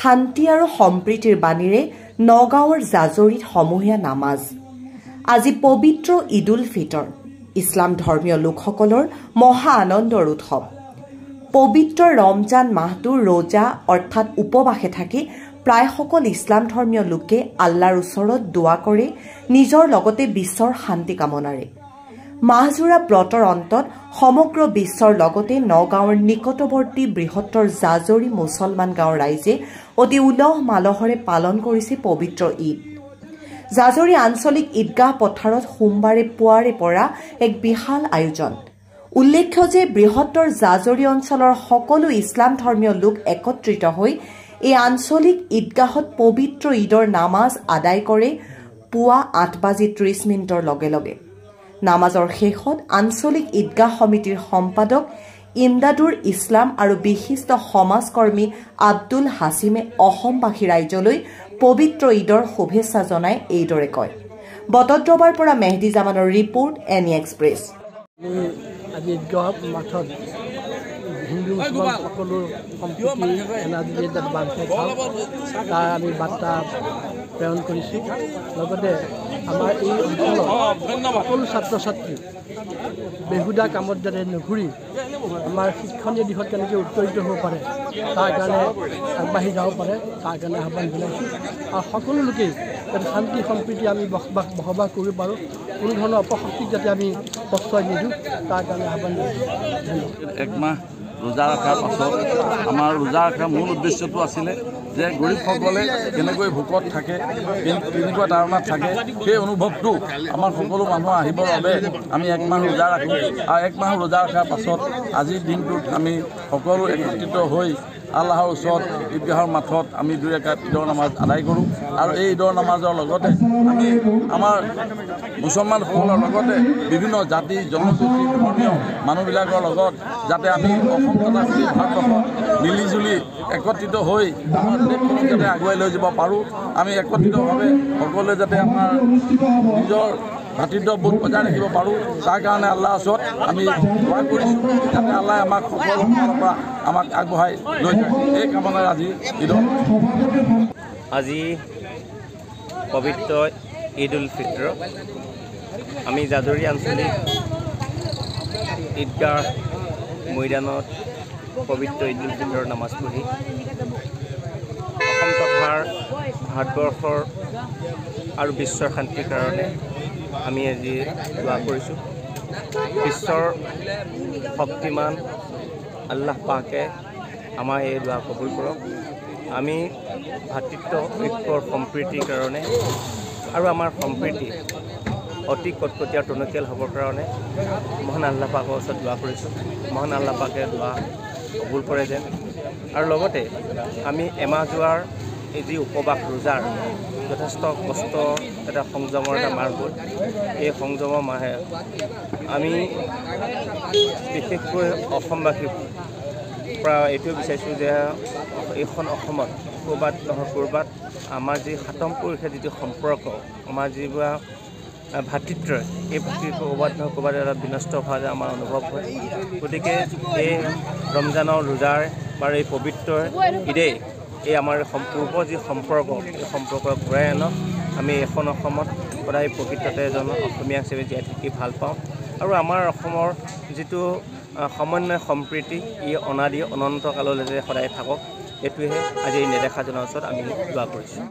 শান্তি আৰু সম্প্ৰীতিৰ বাণীৰে নগাঁৱৰ জাজৰিত সমূহীয়া নামাজ। আজি পবিত্ৰ ঈদ উল ফিতৰ, ইছলাম ধৰ্মীয় লোকসকলৰ মহা আনন্দৰ উৎসৱ। পবিত্ৰ ৰমজান মাহটো ৰোজা অৰ্থাৎ উপবাসে থাকি প্ৰায় সকল ইছলাম ধৰ্মীয় লোকে আল্লাহৰ ওচৰত দোৱা কৰে নিজৰ লগতে বিশ্বৰ শান্তি কামনাৰে। মাহজোৰা ব্ৰতৰ অন্তত সমগ্ৰ বিশ্বৰ লগতে নগাঁৱৰ নিকটৱৰ্তী বৃহত্তৰ জাজৰি মুছলমান গাঁৱৰ ৰাইজে অতি উলহ মালহেৰে পালন কৰিছে পবিত্ৰ ঈদ। জাজৰি আঞ্চলিক ঈদগাহ পথাৰত সোমবাৰে পুৱাৰে পৰা এক বিশাল আয়োজন। উল্লেখ্য যে বৃহত্তৰ জাজৰি অঞ্চলৰ সকলো ইছলাম ধৰ্মীয় লোক একত্ৰিত হৈ এই আঞ্চলিক ঈদগাহত পবিত্ৰ ঈদৰ নামাজ আদায় কৰে পুৱা 8:30 লগে লগে। নামাজৰ শেষত আঞ্চলিক ঈদগাহ সমিতিৰ সম্পাদক ইমদাদুৰ ইছলাম আৰু বিশিষ্ট সমাজকৰ্মী আব্দুল হাছিমে অসমবাসী ৰাইজলৈ পবিত্ৰ ঈদৰ শুভেচ্ছা জনাই এইদৰে কয়। বটদ্ৰৱাৰ পৰা মেহদী জামানৰ ৰিপৰ্ট, এনি এক্সপ্ৰেছ। আজি ঈদগাহ মাঠত হিন্দু মুছলমান সকলো সম্প্ৰীতি এনাজৰি বান্ধ খাওঁ, তাৰ আমি বাৰ্তা প্ৰেৰণ কৰিছোঁ। লগতে আমাৰ এই অঞ্চলৰ সকলো ছাত্ৰ ছাত্ৰী বেহুদা কামত যাতে নুঘূৰি আমাৰ শিক্ষণীয় দিশত কেনেকৈ উত্তৰিত হ'ব পাৰে, তাৰ কাৰণে আগবাঢ়ি যাব পাৰে, তাৰ কাৰণে আহ্বান জনাইছোঁ। আৰু সকলো লোকেই যাতে শান্তি সম্প্ৰীতি আমি বসবাস কৰিব পাৰোঁ, কোনো ধৰণৰ অপশক্তিক যাতে আমি প্ৰশ্ৰয় নিদিওঁ, তাৰ কাৰণে আহ্বান জনাইছোঁ। একমাহ ৰোজা ৰখাৰ পাছত আমাৰ ৰোজা ৰখাৰ মূল উদ্দেশ্যটো আছিলে যে গৰীবসকলে কেনেকৈ ভোকত থাকে, কেনেকুৱা তাৰণাত থাকে, সেই অনুভৱটো আমাৰ সকলো মানুহ আহিবৰ বাবে আমি একমাহ ৰোজা ৰাখোঁ। আৰু একমাহ ৰোজা ৰখাৰ পাছত আজিৰ দিনটোত আমি সকলো একত্ৰিত হৈ আল্লাহৰ ওচৰত ঈদগাহৰ মাঠত আমি দুই ৰাকাত ঈদৰ নামাজ আদায় কৰোঁ। আৰু এই ঈদৰ নামাজৰ লগতে আমি আমাৰ মুছলমানসকলৰ লগতে বিভিন্ন জাতি জনগোষ্ঠী ধৰ্মীয় মানুহবিলাকৰ লগত যাতে আমি অসম তথা ভাৰতবৰ্ষত মিলিজুলি একত্ৰিত হৈ আমাৰ দেশখনক যাতে আগুৱাই লৈ যাব পাৰোঁ, আমি একত্ৰিতভাৱে সকলোৱে যাতে আমাৰ নিজৰ ভাতৃত্ববোধ বজাই ৰাখিব পাৰোঁ, তাৰ কাৰণে আল্লাহৰ ওচৰত আমি দোৱা কৰিছোঁ যাতে আল্লাহে আমাক সকলো ফালৰ পৰা আমাক আগবঢ়াই লৈ যায়। এই কামনাৰে আজি ঈদৰ আজি পবিত্ৰ ঈদ উল ফিতৰ আমি জাজৰি আঞ্চলিক ঈদগাহ মৈদানত পবিত্ৰ ঈদ উল ফিতৰৰ নামাজ পঢ়ি অসম তথা ভাৰতবৰ্ষৰ আৰু বিশ্বৰ শান্তিৰ কাৰণে আমি আজি দোৱা কৰিছোঁ। বিশ্বৰ শক্তিমান আল্লাহ পাকে আমাৰ এই দোৱা কবুল কৰক। আমি ভাতৃত্ব ঐক্যৰ সম্প্ৰীতিৰ কাৰণে আৰু আমাৰ সম্প্ৰীতি অতি কটকটীয়া টনকিয়াল হ'বৰ কাৰণে মহান আল্লাহ পাকৰ ওচৰত দোৱা কৰিছোঁ। মহান আল্লাহ পাকে দোৱা কবুল কৰে যেন। আৰু লগতে আমি এমাহ যোৱাৰ এই যি উপবাস ৰোজাৰ যথেষ্ট কষ্ট এটা সংযমৰ এটা মাৰ গ'ল। এই সংযমৰ মাহে আমি বিশেষকৈ অসমবাসীৰ পৰা এইটোৱে বিচাৰিছোঁ যে এইখন অসমত ক'ৰবাত নহয় ক'ৰবাত আমাৰ যি সাতম পুৰুষে যিটো সম্পৰ্ক, আমাৰ যিবিলাক ভাতৃত্বই, এই ভাতৃত্ব ক'ৰবাত নহয় ক'ৰবাত এটা বিনষ্ট হোৱা যে আমাৰ অনুভৱ হয়। গতিকে এই ৰমজানৰ ৰোজাৰ বা এই পবিত্ৰ ঈদে এই আমাৰ পূৰ্ব যি সম্পৰ্ক, এই সম্পৰ্ক ঘূৰাই আনক। আমি এখন অসমত সদায় প্ৰকৃততে এজন অসমীয়া হিচাপে জীয়াই থাকি ভাল পাওঁ। আৰু আমাৰ অসমৰ যিটো সমন্বয় সম্প্ৰীতি ই অনাদি অনন্ত কাললৈ যে সদায় থাকক, এইটোৱেহে আজি এই নেদেখাজনৰ ওচৰত আমি দোৱা কৰিছোঁ।